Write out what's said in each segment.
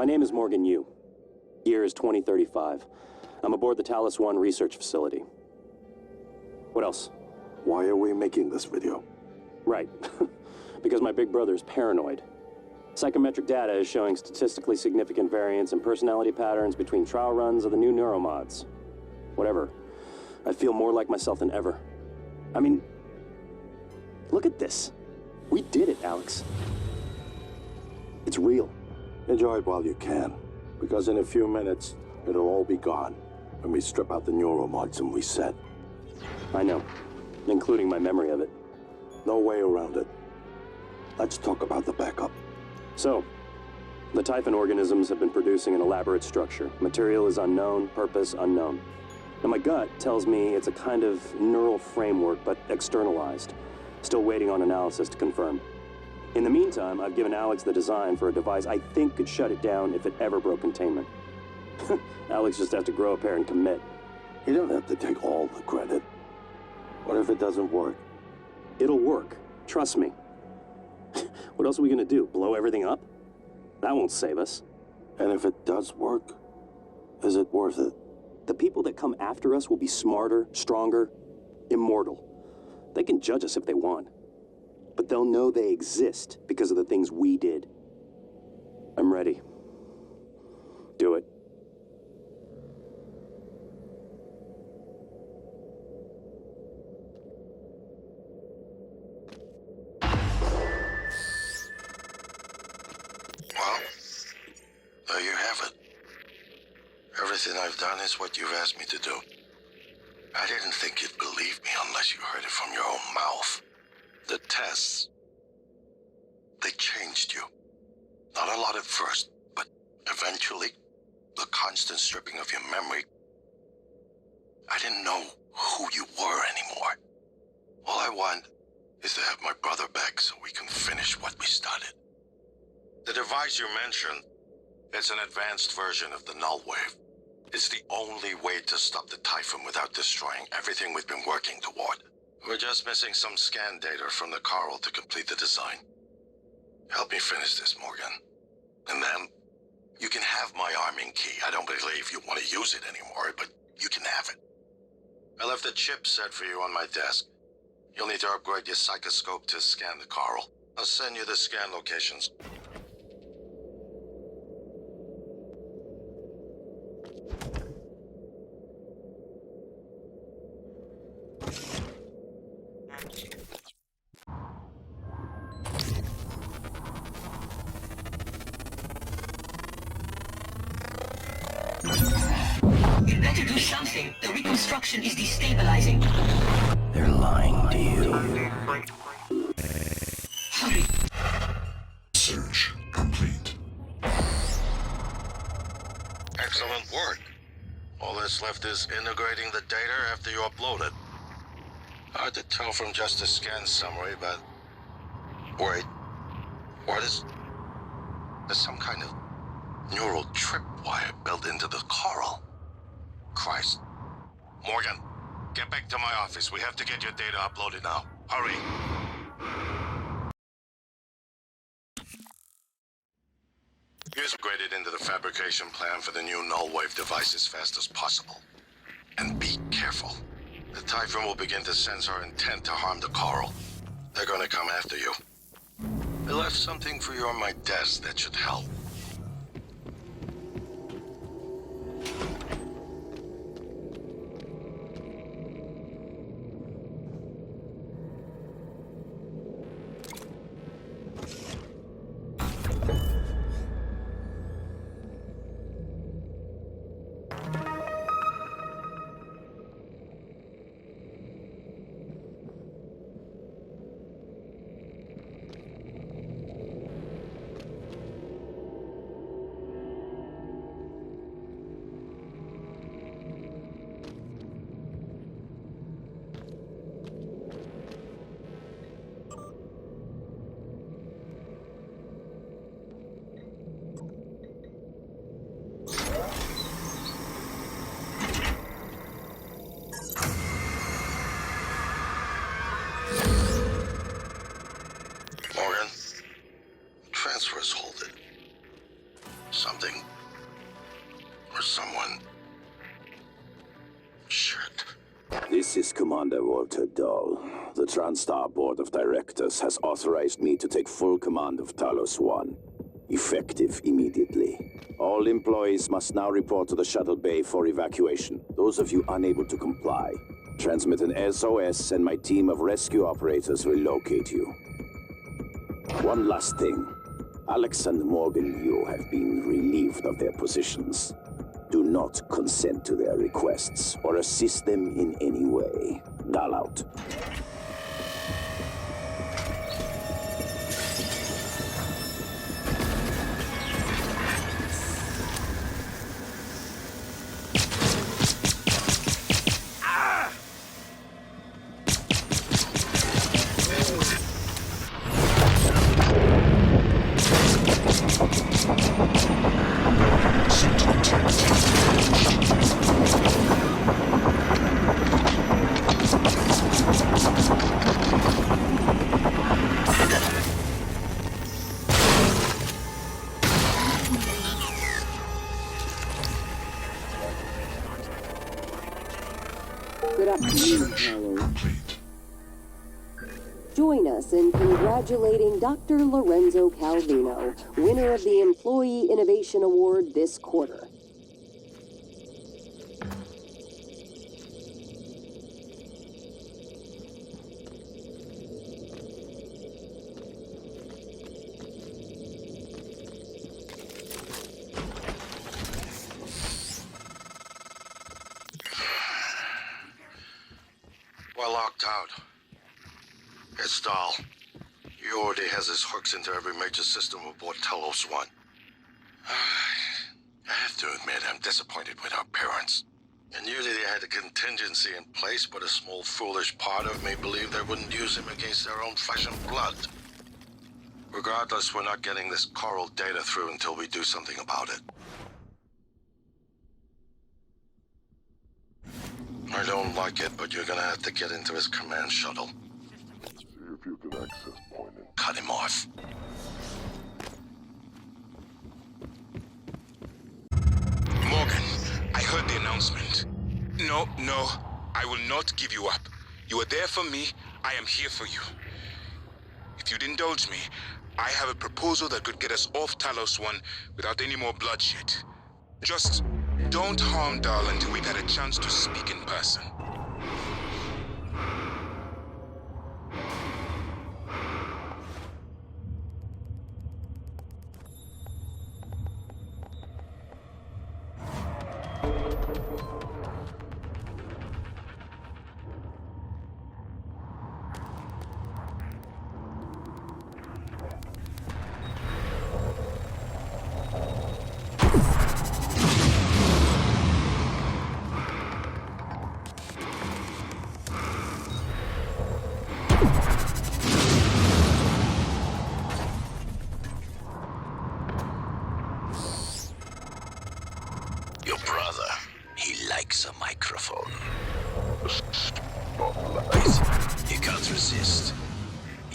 My name is Morgan Yu. Year is 2035. I'm aboard the Talos 1 research facility. What else? Why are we making this video? Right. Because my big brother is paranoid. Psychometric data is showing statistically significant variance in personality patterns between trial runs of the new neuromods. Whatever. I feel more like myself than ever. I mean, look at this. We did it, Alex. It's real. Enjoy it while you can, because in a few minutes, it'll all be gone when we strip out the neuromods and reset. I know, including my memory of it. No way around it. Let's talk about the backup. So, the Typhon organisms have been producing an elaborate structure. Material is unknown, purpose unknown. Now my gut tells me it's a kind of neural framework, but externalized. Still waiting on analysis to confirm. In the meantime, I've given Alex the design for a device I think could shut it down if it ever broke containment. Alex just has to grow a pair and commit. You don't have to take all the credit. What if it doesn't work? It'll work. Trust me. What else are we gonna do? Blow everything up? That won't save us. And if it does work, is it worth it? The people that come after us will be smarter, stronger, immortal. They can judge us if they want. But they'll know they exist because of the things we did. I'm ready. Do it. Well, there you have it. Everything I've done is what you've asked me to do. I didn't think you'd believe me unless you heard it from your own mouth. The tests, they changed you. Not a lot at first, but eventually, the constant stripping of your memory. I didn't know who you were anymore. All I want is to have my brother back so we can finish what we started. The device you mentioned, it's an advanced version of the null wave. It's the only way to stop the Typhon without destroying everything we've been working toward. We're just missing some scan data from the coral to complete the design. Help me finish this, Morgan. And then, you can have my arming key. I don't believe you want to use it anymore, but you can have it. I left a chip set for you on my desk. You'll need to upgrade your psychoscope to scan the coral. I'll send you the scan locations. You better do something. The reconstruction is destabilizing. They're lying to you. Hurry. Search complete. Excellent work. All that's left is integrating the data after you upload it. Hard to tell from just a scan summary, but... Wait. What is... There's some kind of neural tripwire built into the coral. Christ. Morgan, get back to my office. We have to get your data uploaded now. Hurry. Here's upgraded into the fabrication plan for the new null wave device as fast as possible. And be careful. The Typhon will begin to sense our intent to harm the coral. They're gonna come after you. I left something for you on my desk that should help. something. Or someone. Shit. This is Commander Walter Dahl. The TranStar Board of Directors has authorized me to take full command of Talos 1. Effective immediately. All employees must now report to the shuttle bay for evacuation. Those of you unable to comply, transmit an SOS and my team of rescue operators will locate you. One last thing. Alex and Morgan Liu have been relieved of their positions. Do not consent to their requests or assist them in any way. Dahl out. Good afternoon, Paolo. Join us in congratulating Dr. Lorenzo Calvino, winner of the Employee Innovation Award this quarter. We're locked out. It's Dahl. He already has his hooks into every major system aboard Talos 1. I have to admit, I'm disappointed with our parents. I knew that he had a contingency in place, but a small foolish part of me believed they wouldn't use him against their own flesh and blood. Regardless, we're not getting this coral data through until we do something about it. I don't like it, but you're gonna have to get into his command shuttle. See if you can access point and Cut him off. Morgan, I heard the announcement. No, I will not give you up. You are there for me, I am here for you. If you'd indulge me, I have a proposal that could get us off Talos 1 without any more bloodshed. Just don't harm Dahl until we've had a chance to speak in person. Your brother, he likes a microphone. He can't resist,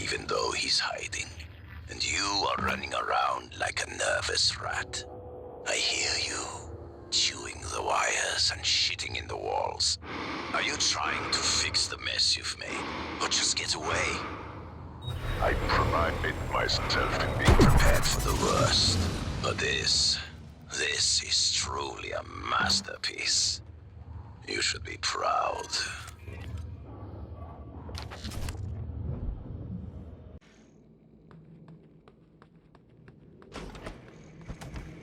even though he's hiding. And you are running around like a nervous rat. I hear you, chewing the wires and shitting in the walls. Are you trying to fix the mess you've made, or just get away? I pride myself in being Be prepared for the worst. But this is truly a masterpiece. You should be proud.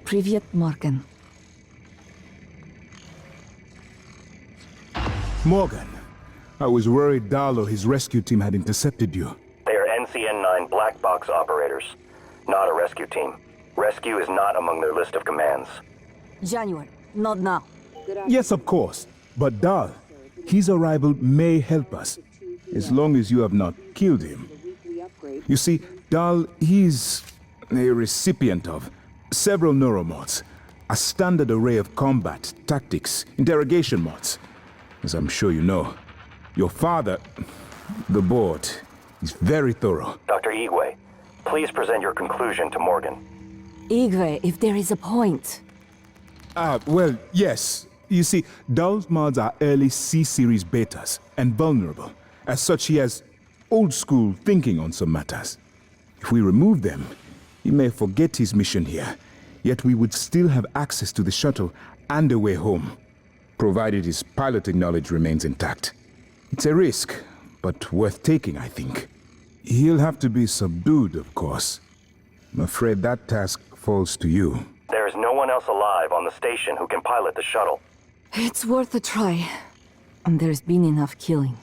Привет, Morgan. Morgan, I was worried Dahl or his rescue team had intercepted you. They are NCN-9 black box operators, not a rescue team. Rescue is not among their list of commands. January, not now. Yes, of course. But Dahl, his arrival may help us, as long as you have not killed him. You see, Dahl, he's a recipient of several neuromods, a standard array of combat, tactics, interrogation mods. As I'm sure you know, your father, the board, is very thorough. Dr. Igwe, please present your conclusion to Morgan. Igwe, if there is a point. Well, yes. You see, Dahl's mods are early C-series betas and vulnerable. As such, he has old-school thinking on some matters. If we remove them, he may forget his mission here, yet we would still have access to the shuttle and a way home, provided his piloting knowledge remains intact. It's a risk, but worth taking, I think. He'll have to be subdued, of course. I'm afraid that task falls to you. There is no one else alive on the station who can pilot the shuttle. It's worth a try. And there's been enough killing.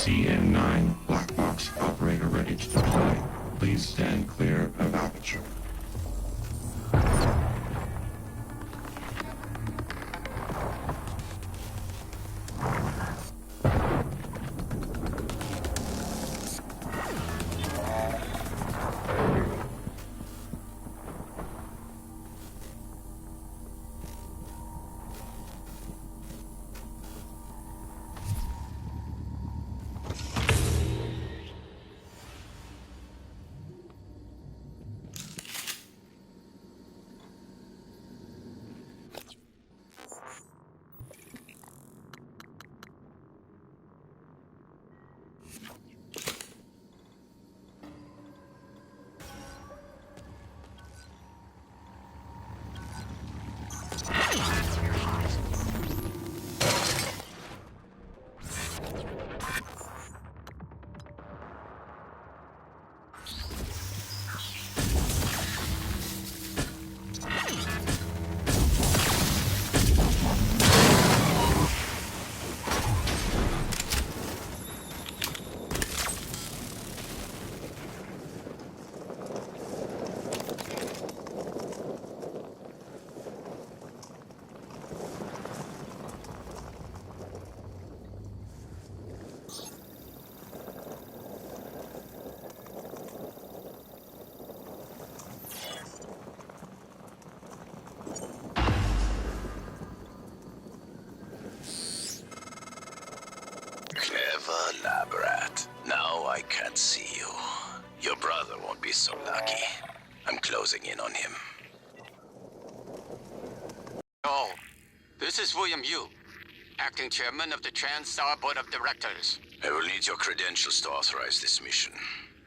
CN9, black box operator ready to deploy. Please stand clear of aperture. Clever lab rat. Now I can't see you. Your brother won't be so lucky. I'm closing in on him. Oh, this is William Yu, acting chairman of the TranStar Board of Directors. I will need your credentials to authorize this mission.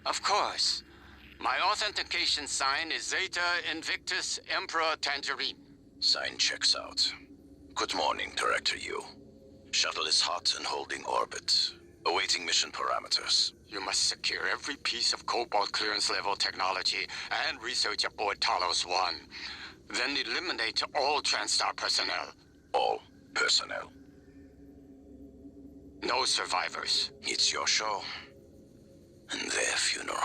Of course. My authentication sign is Zeta Invictus Emperor Tangerine. Sign checks out. Good morning, Director Yu. Shuttle is hot and holding orbit. Awaiting mission parameters. You must secure every piece of Cobalt clearance level technology and research aboard Talos 1. Then eliminate all TranStar personnel. All personnel. No survivors. It's your show. And their funeral.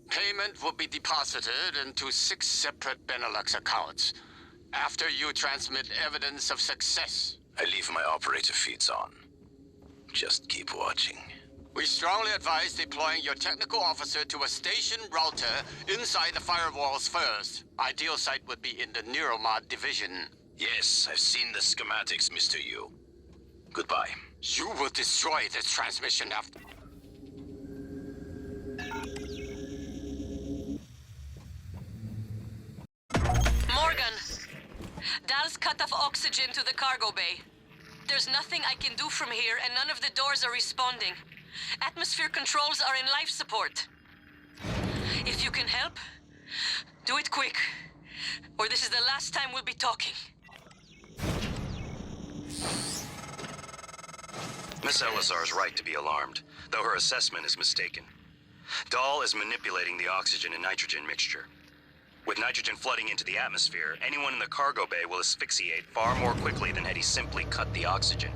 Payment will be deposited into 6 separate Benelux accounts. After you transmit evidence of success. I leave my operator feeds on. Just keep watching. We strongly advise deploying your technical officer to a station router inside the firewalls first. Ideal site would be in the Neuromod division. Yes, I've seen the schematics, Mr. Yu. Goodbye. You will destroy this transmission after... Morgan, Dal's cut off oxygen to the cargo bay. There's nothing I can do from here, and none of the doors are responding. Atmosphere controls are in life support. If you can help, do it quick, or this is the last time we'll be talking. Miss Elazar is right to be alarmed, though her assessment is mistaken. Dahl is manipulating the oxygen and nitrogen mixture. With nitrogen flooding into the atmosphere, anyone in the cargo bay will asphyxiate far more quickly than had he simply cut the oxygen.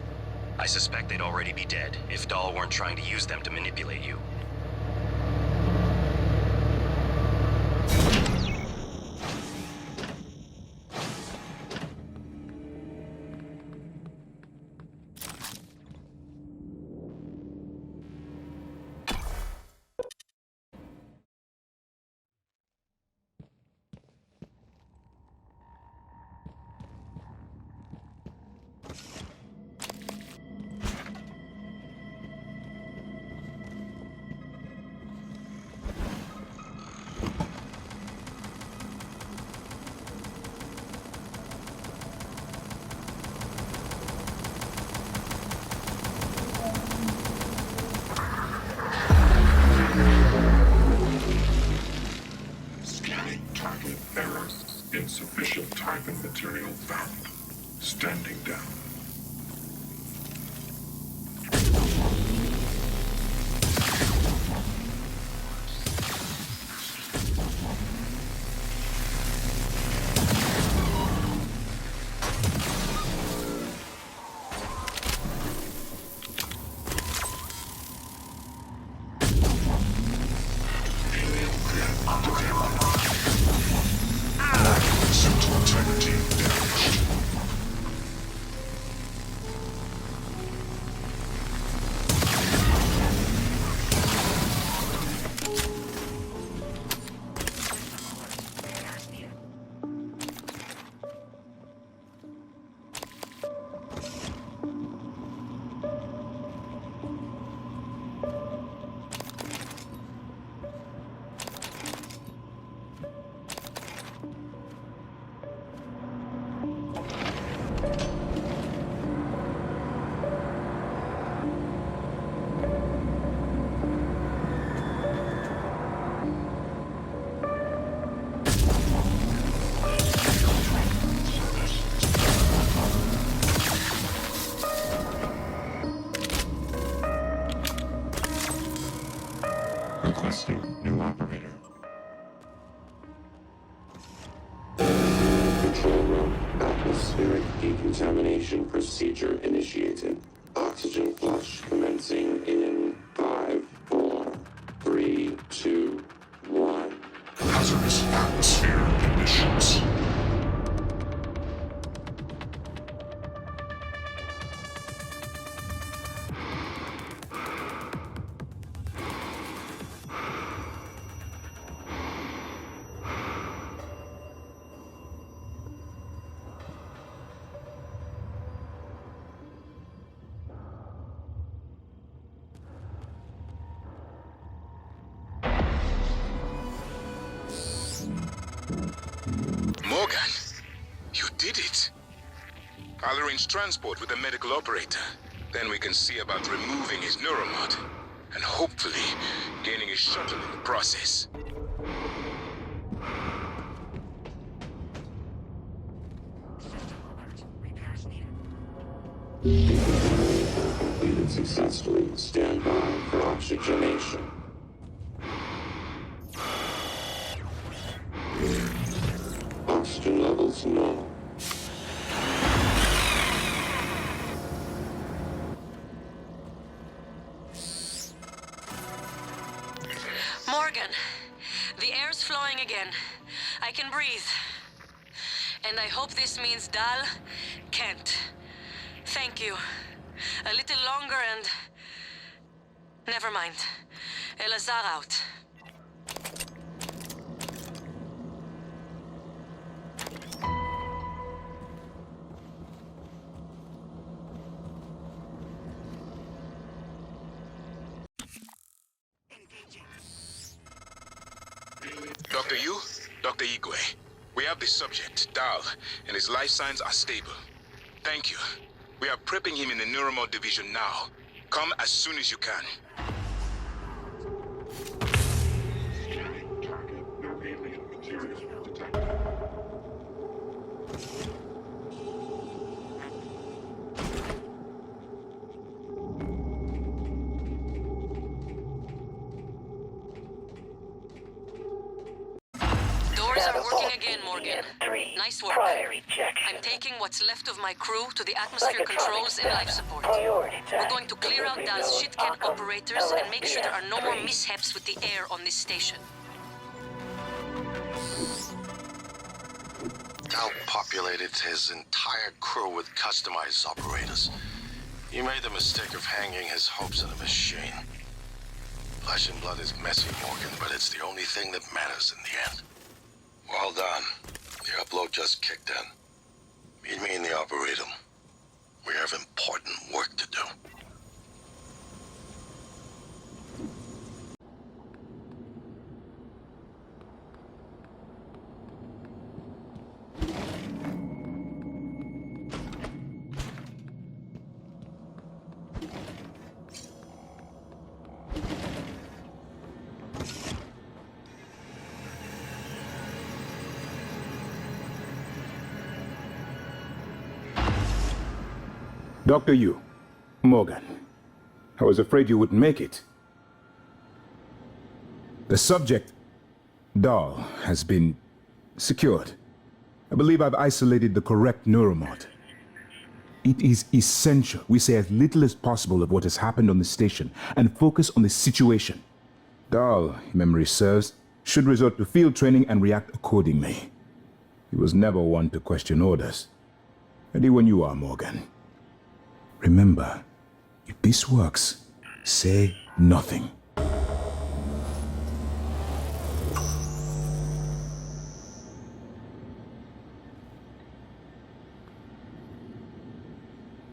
I suspect they'd already be dead if Dahl weren't trying to use them to manipulate you. material found. Standing down. Central integrity damaged. Requesting new operator. Control room. Atmospheric decontamination procedure initiated. Oxygen flush commencing in 5, 4, 3, 2, 1. Hazardous atmosphere conditions. Morgan, you did it. I'll arrange transport with the medical operator. Then we can see about removing his neuromod, and hopefully gaining his shuttle in the process. Completed successfully. Stand by for oxygenation. Oxygen levels normal. Morgan, the air's flowing again. I can breathe. And I hope this means Dal can't. Thank you. A little longer and... Never mind. Elazar out. Dr. Yu, Dr. Igwe, we have the subject, Dal, and his life signs are stable. Thank you. We are prepping him in the neuromod division now. Come as soon as you can. Doors are working again, Morgan. Nice work. I'm taking what's left of my crew to the atmosphere controls and life support. We're going to clear out Dal's shit-can operators and make sure there are no more mishaps with the air on this station. Dal populated his entire crew with customized operators. He made the mistake of hanging his hopes on a machine. Flesh and blood is messy, Morgan, but it's the only thing that matters in the end. Well done. The upload just kicked in. Meet me in the Arboretum. We have important work to do. Dr. Yu, Morgan, I was afraid you wouldn't make it. The subject, Dahl, has been secured. I believe I've isolated the correct neuromod. It is essential we say as little as possible of what has happened on the station and focus on the situation. Dahl, if memory serves, should resort to field training and react accordingly. He was never one to question orders. Ready when you are, Morgan. Remember, if this works, say nothing.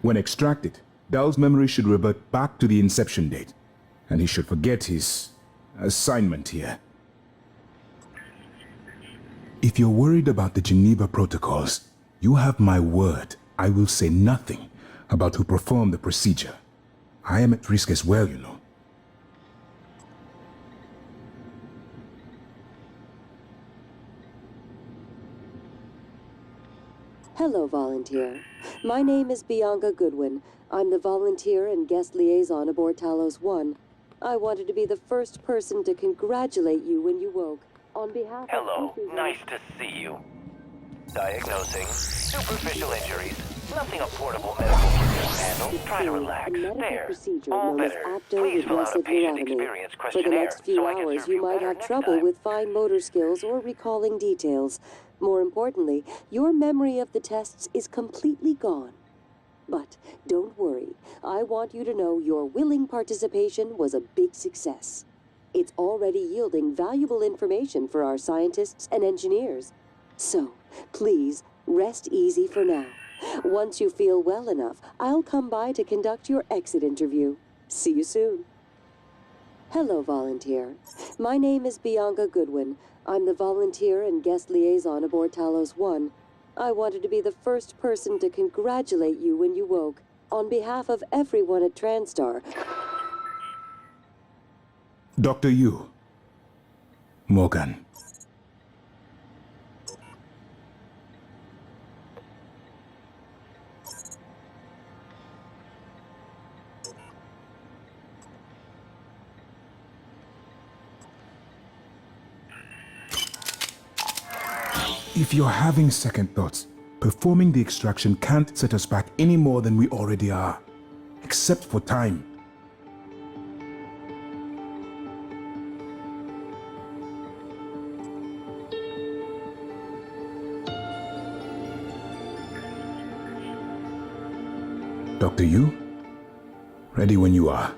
When extracted, Dahl's memory should revert back to the inception date, and he should forget his assignment here. If you're worried about the Geneva protocols, you have my word. I will say nothing about who performed the procedure. I am at risk as well, you know. Hello, volunteer. My name is Bianca Goodwin. I'm the volunteer and guest liaison aboard Talos 1. I wanted to be the first person to congratulate you when you woke. On behalf Hello, of nice to see you. Diagnosing superficial injuries. Nothing a portable medical person can handle. Try to relax. There. All better. Please fill out a patient experience For the questionnaire next few so I can hours, serve you you might better have next trouble time. with fine motor skills or recalling details. More importantly, your memory of the tests is completely gone. But don't worry. I want you to know your willing participation was a big success. It's already yielding valuable information for our scientists and engineers. So, please, rest easy for now. Once you feel well enough, I'll come by to conduct your exit interview. See you soon. Hello, volunteer. My name is Bianca Goodwin. I'm the volunteer and guest liaison aboard Talos 1. I wanted to be the first person to congratulate you when you woke. On behalf of everyone at TranStar. Dr. Yu. Morgan. If you're having second thoughts, performing the extraction can't set us back any more than we already are. Except for time. Dr. Yu, ready when you are.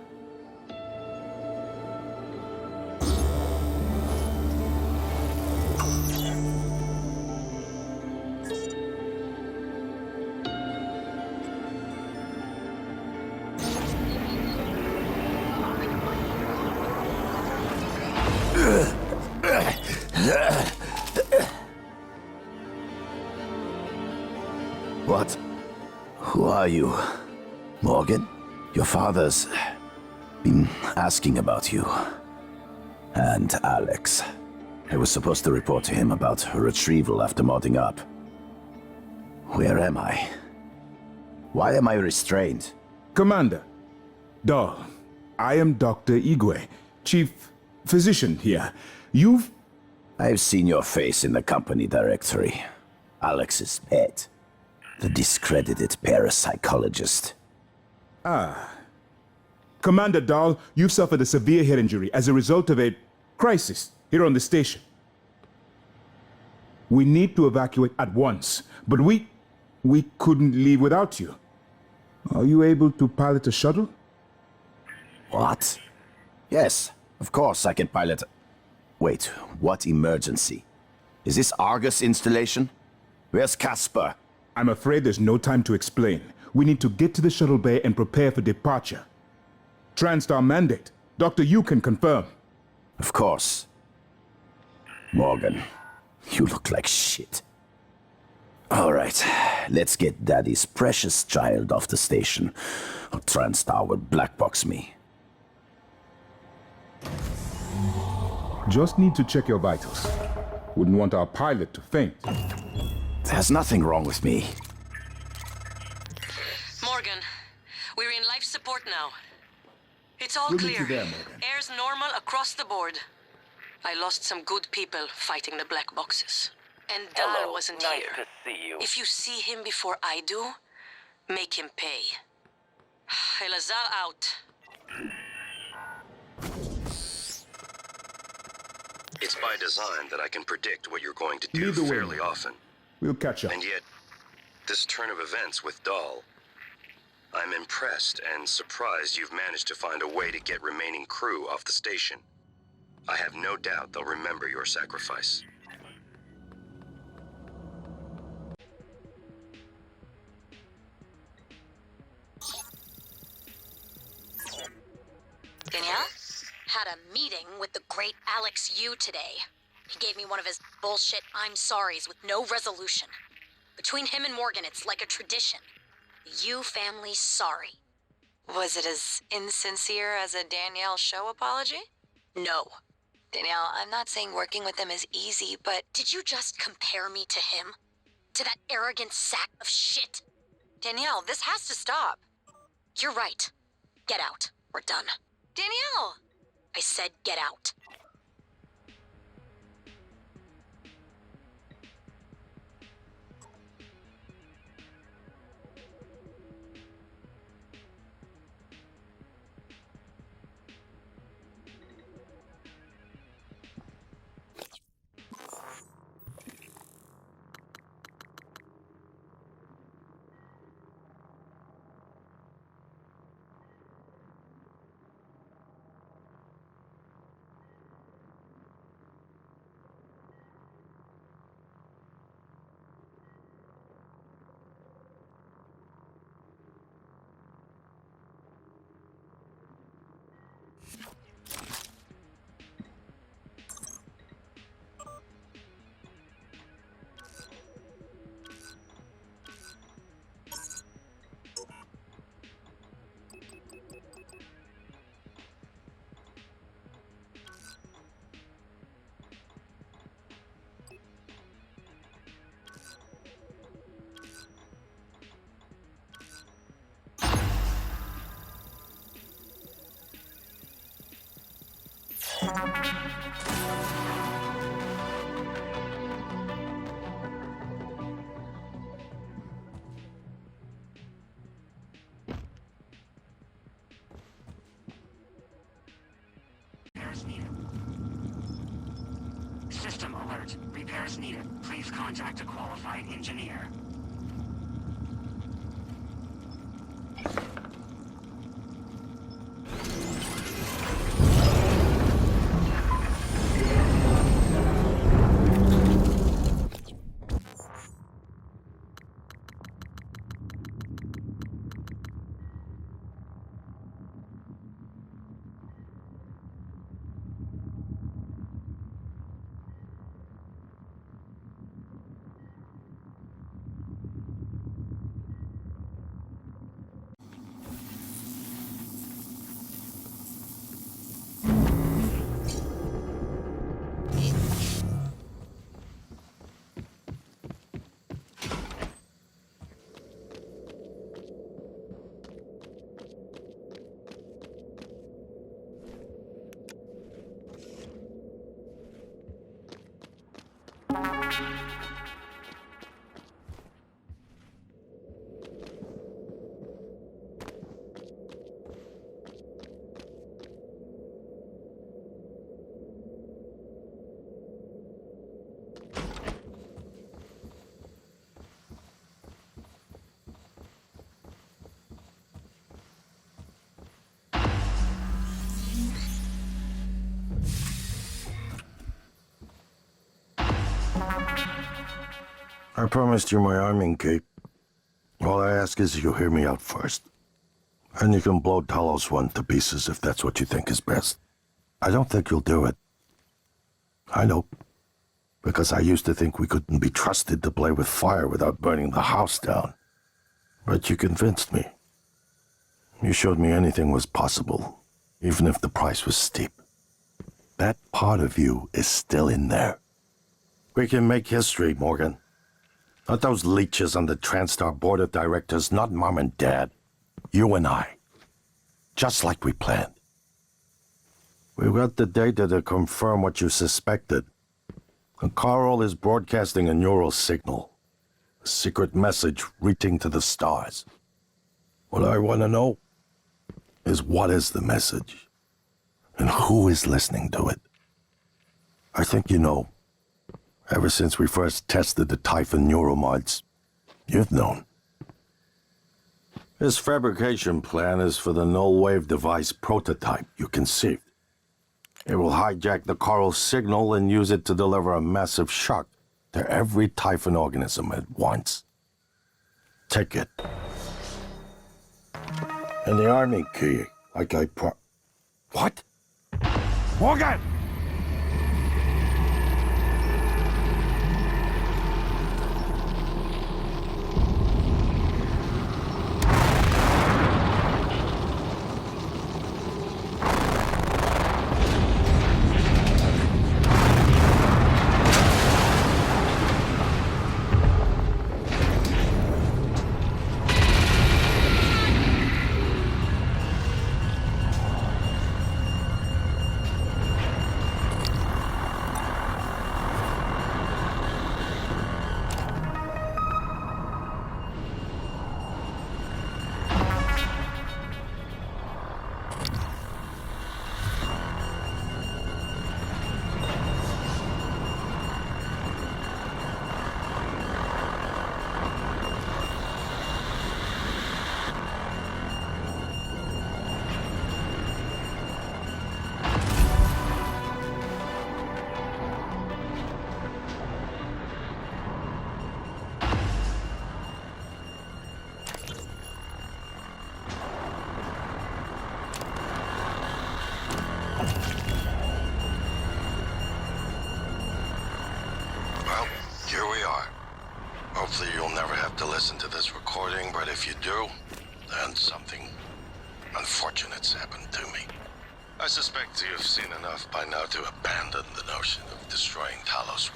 What? Who are you? Morgan? Your father's been asking about you. And Alex. I was supposed to report to him about her retrieval after modding up. Where am I? Why am I restrained? Commander. Dahl. I am Dr. Igwe, Chief Physician here. I've seen your face in the company directory. Alex's pet. The discredited parapsychologist. Commander Dahl, you've suffered a severe head injury as a result of a crisis here on the station. We need to evacuate at once, but we couldn't leave without you. Are you able to pilot a shuttle? What? Yes, of course I can pilot. Wait, what emergency? Is this Argus installation? Where's Casper? I'm afraid there's no time to explain. We need to get to the shuttle bay and prepare for departure. TranStar mandate. Dr. Yu can confirm. Of course. Morgan, you look like shit. All right, let's get Daddy's precious child off the station, or TranStar will blackbox me. Just need to check your vitals. Wouldn't want our pilot to faint. There's nothing wrong with me. Morgan, We're in life support now. It's all We'll clear. meet you there, Morgan. Air's normal across the board. I lost some good people fighting the black boxes. And Dahl wasn't nice here. to see you. If you see him before I do, make him pay. Elazar out. It's by design that I can predict what you're going to do Lead the way. fairly often. We'll catch up. And yet, this turn of events with Dahl, I'm impressed and surprised you've managed to find a way to get remaining crew off the station. I have no doubt they'll remember your sacrifice. Danielle? Had a meeting with the great Alex Yu today. He gave me one of his bullshit I'm sorries with no resolution. Between him and Morgan, it's like a tradition. The Yu family's sorry. Was it as insincere as a Danielle show apology? No. Danielle, I'm not saying working with him is easy, but... Did you just compare me to him? To that arrogant sack of shit? Danielle, this has to stop. You're right. Get out. We're done. Danielle! I said get out. System alert. Repairs needed. Please contact a qualified engineer. I promised you my arming cape. All I ask is you hear me out first. And you can blow Talos one to pieces if that's what you think is best. I don't think you'll do it. I know. Because I used to think we couldn't be trusted to play with fire without burning the house down. But you convinced me. You showed me anything was possible, even if the price was steep. That part of you is still in there. We can make history, Morgan. Not those leeches on the TranStar board of directors, not Mom and Dad. You and I. Just like we planned. We've got the data to confirm what you suspected. And Carl is broadcasting a neural signal. A secret message reaching to the stars. What I want to know is what is the message? And who is listening to it? I think you know. Ever since we first tested the Typhon neuromods, you've known. This fabrication plan is for the null-wave device prototype you conceived. It will hijack the Carl signal and use it to deliver a massive shock to every Typhon organism at once. Take it. And the army key, like I What? Morgan! If you do, then something unfortunate's happened to me. I suspect you've seen enough by now to abandon the notion of destroying Talos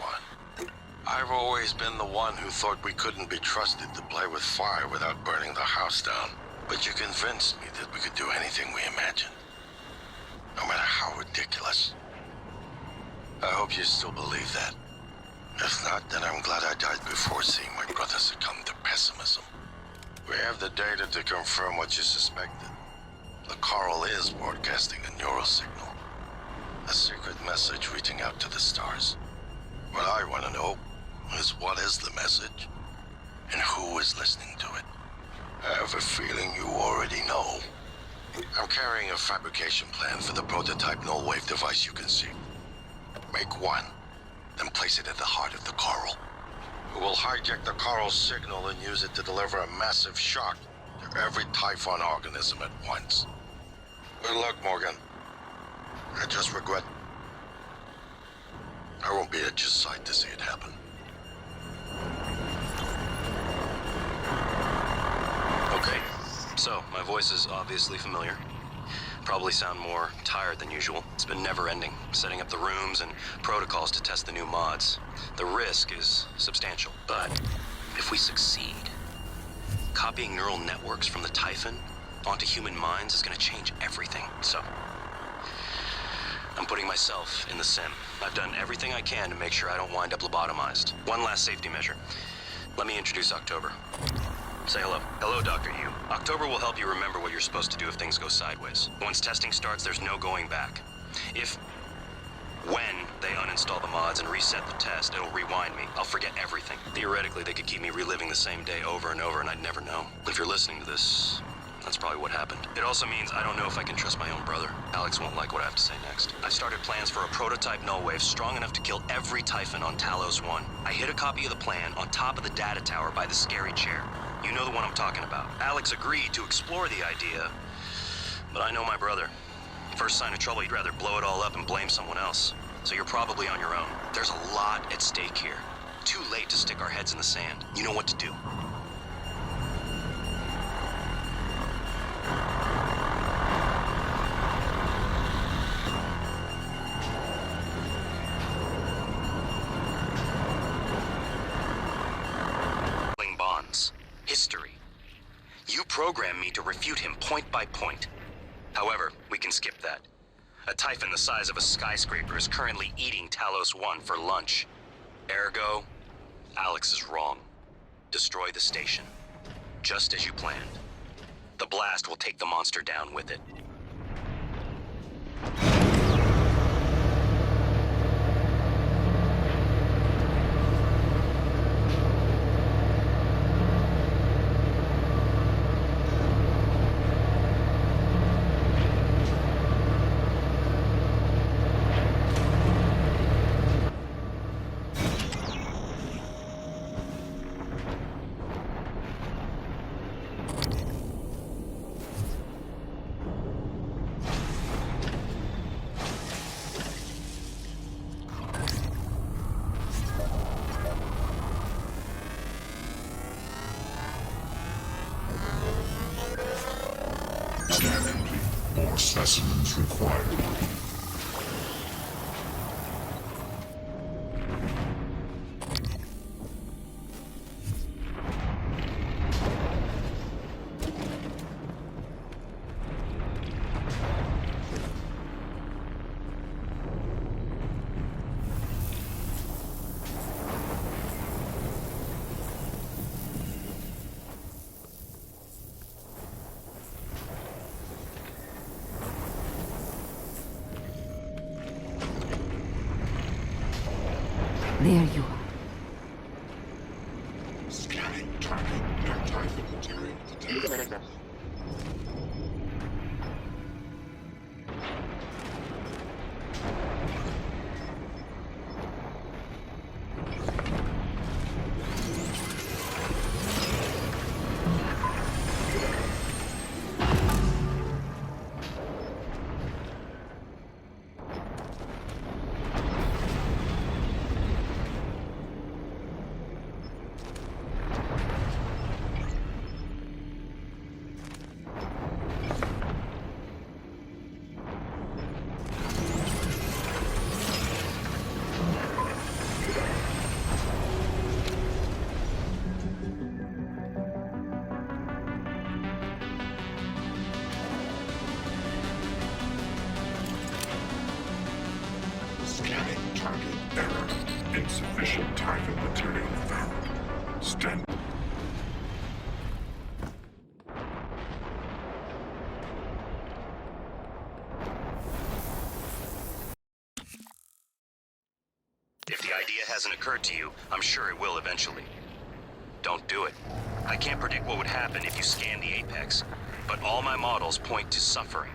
1. I've always been the one who thought we couldn't be trusted to play with fire without burning the house down. But you convinced me that we could do anything we imagined. No matter how ridiculous. I hope you still believe that. If not, then I'm glad I died before seeing my brother succumb to pessimism. We have the data to confirm what you suspected. The Carl is broadcasting a neural signal. A secret message reaching out to the stars. What I want to know is what is the message, and who is listening to it. I have a feeling you already know. I'm carrying a fabrication plan for the prototype null-wave device you conceived. Make one, then place it at the heart of the Carl. We will hijack the Carl signal and use it to deliver a massive shock to every Typhon organism at once. Good luck, Morgan. I just regret I won't be at your side to see it happen. Okay, so my voice is obviously familiar. Probably sound more tired than usual. It's been never-ending, setting up the rooms and protocols to test the new mods. The risk is substantial, but if we succeed, copying neural networks from the Typhon onto human minds is going to change everything. So, I'm putting myself in the sim. I've done everything I can to make sure I don't wind up lobotomized. One last safety measure. Let me introduce October. Say hello. Hello, Dr. Yu. October will help you remember what you're supposed to do if things go sideways. Once testing starts, there's no going back. When they uninstall the mods and reset the test, it'll rewind me. I'll forget everything. Theoretically, they could keep me reliving the same day over and over, and I'd never know. If you're listening to this, that's probably what happened. It also means I don't know if I can trust my own brother. Alex won't like what I have to say next. I started plans for a prototype null wave strong enough to kill every Typhon on Talos 1. I hid a copy of the plan on top of the data tower by the scary chair. You know the one I'm talking about. Alex agreed to explore the idea, but I know my brother. First sign of trouble, he'd rather blow it all up and blame someone else. So you're probably on your own. There's a lot at stake here. Too late to stick our heads in the sand. You know what to do. Bonds. History. You programmed me to refute him point by point. However, we can skip that. A Typhon the size of a skyscraper is currently eating Talos 1 for lunch. Ergo, Alex is wrong. Destroy the station. Just as you planned. The blast will take the monster down with it. Scan complete. More specimens required. There you are. Scanning target. Typhon material detected. Scanning target. Error. Insufficient Typhon material found. Stand. If the idea hasn't occurred to you, I'm sure it will eventually. Don't do it. I can't predict what would happen if you scan the Apex, but all my models point to suffering.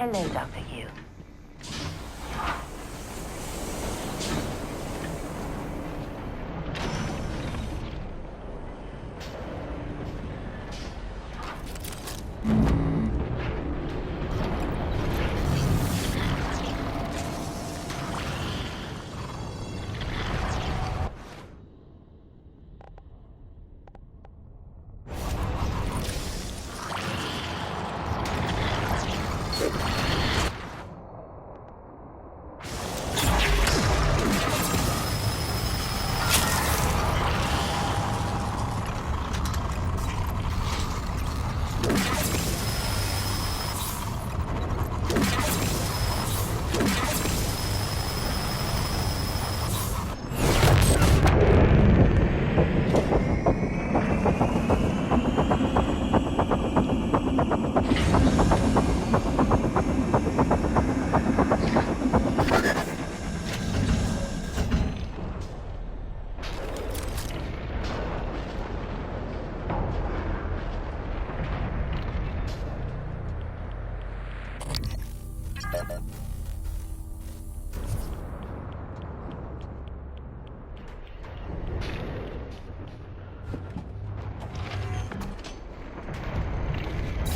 Hello, Dr. Yu.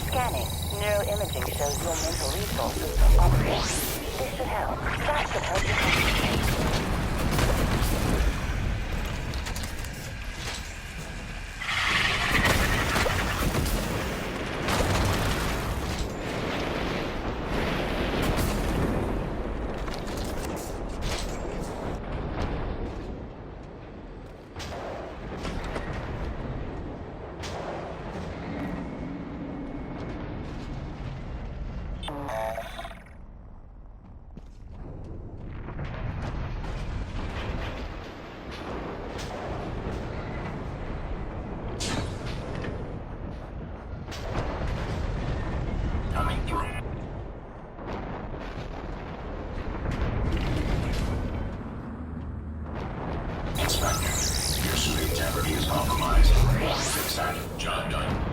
Scanning. Neuroimaging shows your mental resources are optimal. This should help. That should help you concentrate. Coming through. Inspector, your suit integrity is compromised. Fix that. Job done.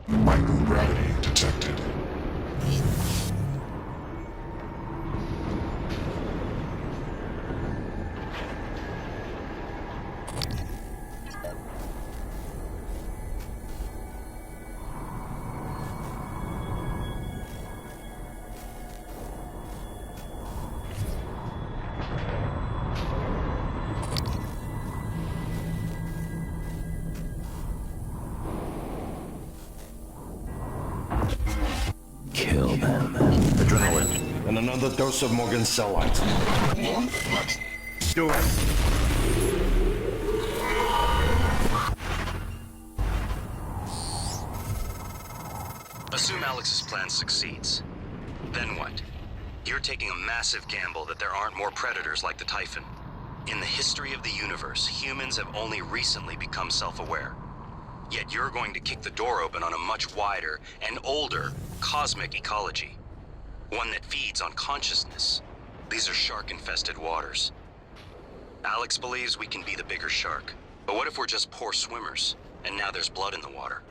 Microgravity detected. Kill them. Adrenaline, and another dose of Morgan's cell lights. Do it. Assume Alex's plan succeeds. Then what? You're taking a massive gamble that there aren't more predators like the Typhon. In the history of the universe, humans have only recently become self-aware. Yet you're going to kick the door open on a much wider and older cosmic ecology. One that feeds on consciousness. These are shark-infested waters. Alex believes we can be the bigger shark. But what if we're just poor swimmers, and now there's blood in the water?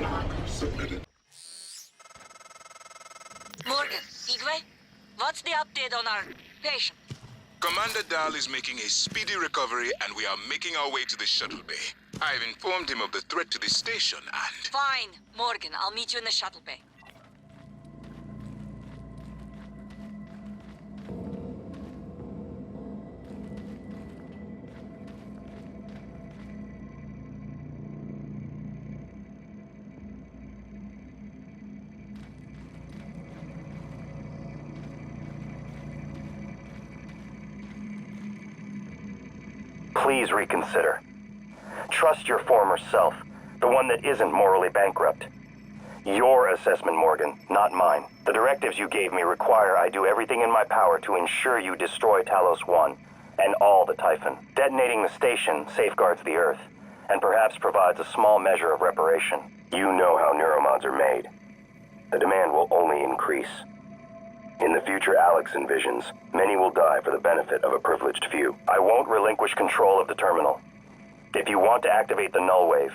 Log submitted. Igwe, what's the update on our patient? Commander Dahl is making a speedy recovery, and we are making our way to the shuttle bay. I've informed him of the threat to the station, and... Fine. Morgan, I'll meet you in the shuttle bay. Please reconsider. Trust your former self, the one that isn't morally bankrupt. Your assessment, Morgan, not mine. The directives you gave me require I do everything in my power to ensure you destroy Talos 1 and all the Typhon. Detonating the station safeguards the Earth, and perhaps provides a small measure of reparation. You know how neuromods are made. The demand will only increase. In the future Alex envisions, many will die for the benefit of a privileged few. I won't relinquish control of the terminal. If you want to activate the null wave,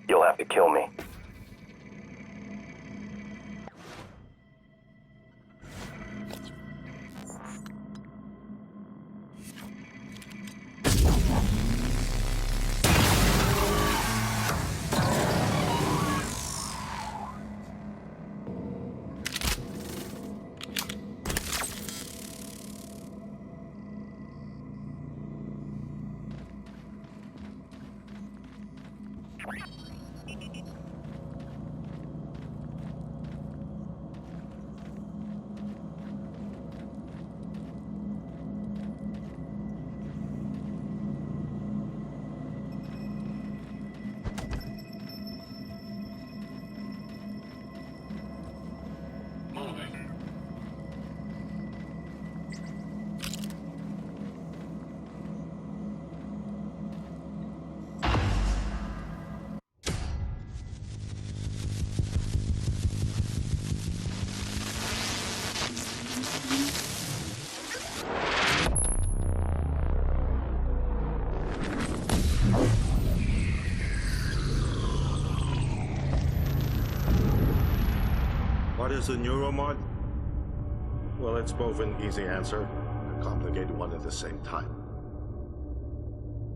you'll have to kill me. What is a neuromod? Well, it's both an easy answer and a complicated one at the same time.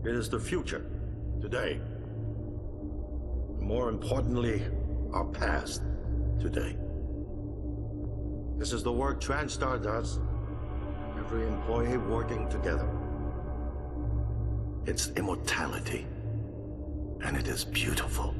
It is the future, today. More importantly, our past, today. This is the work TranStar does. Every employee working together. It's immortality, and it is beautiful.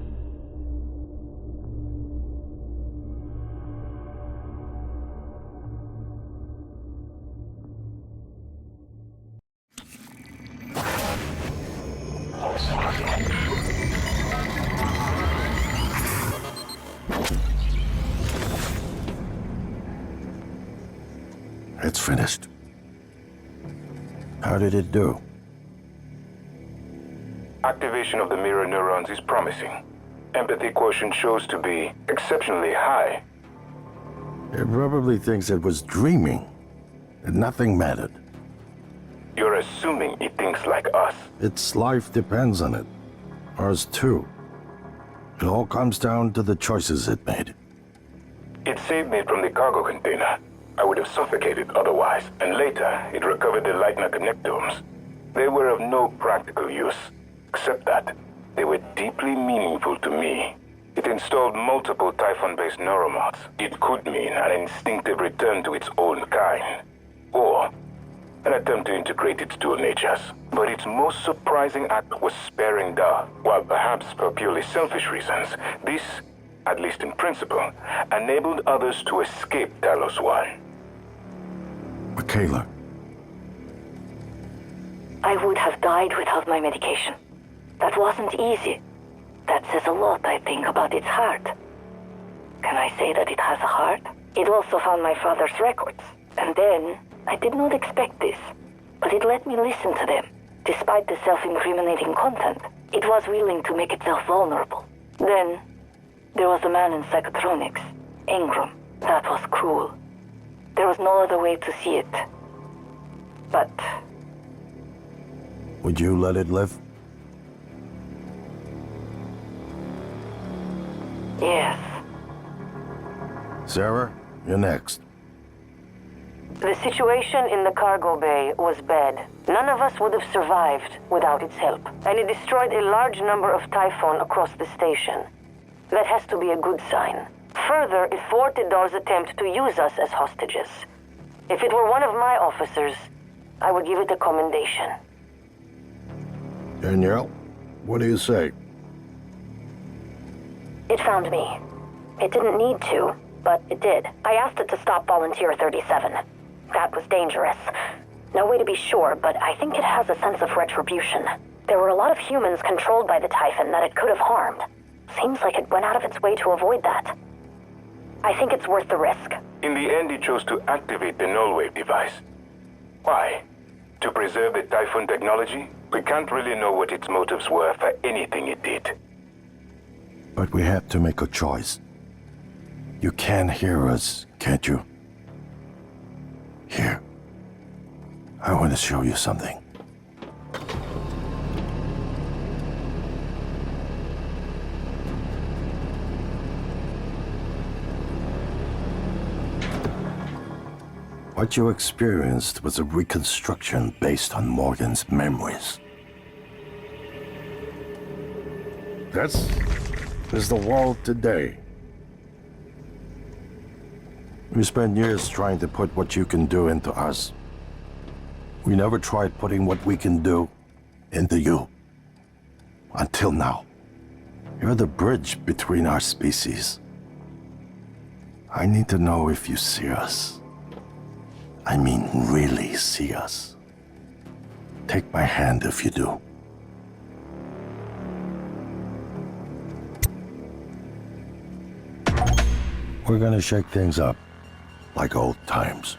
It's finished. How did it do? Activation of the mirror neurons is promising. Empathy quotient shows to be exceptionally high. It probably thinks it was dreaming, and nothing mattered. You're assuming it thinks like us. Its life depends on it. Ours too. It all comes down to the choices it made. It saved me from the cargo container. I would have suffocated otherwise, and later it recovered the Leitner connectomes. They were of no practical use, except that they were deeply meaningful to me. It installed multiple Typhon-based neuromods. It could mean an instinctive return to its own kind, or an attempt to integrate its dual natures. But its most surprising act was sparing Da. While perhaps for purely selfish reasons, this, at least in principle, enabled others to escape Talos 1. Michaela. I would have died without my medication. That wasn't easy. That says a lot, I think, about its heart. Can I say that it has a heart? It also found my father's records. And then, I did not expect this, but it let me listen to them. Despite the self-incriminating content, it was willing to make itself vulnerable. Then, there was a man in psychotronics, Ingram. That was cruel. There was no other way to see it. But... Would you let it live? Yes. Sarah, you're next. The situation in the cargo bay was bad. None of us would have survived without its help, and it destroyed a large number of Typhon across the station. That has to be a good sign. Further, it thwarted Dahl's attempt to use us as hostages. If it were one of my officers, I would give it a commendation. Danielle, what do you say? It found me. It didn't need to, but it did. I asked it to stop Volunteer 37. That was dangerous. No way to be sure, but I think it has a sense of retribution. There were a lot of humans controlled by the Typhon that it could have harmed. Seems like it went out of its way to avoid that. I think it's worth the risk. In the end, it chose to activate the null-wave device. Why? To preserve the Typhon technology? We can't really know what its motives were for anything it did. But we have to make a choice. You can hear us, can't you? Here. I want to show you something. What you experienced was a reconstruction based on Morgan's memories. This is the world today. We spent years trying to put what you can do into us. We never tried putting what we can do into you. Until now. You're the bridge between our species. I need to know if you see us. I mean, really see us. Take my hand if you do. We're gonna shake things up, like old times.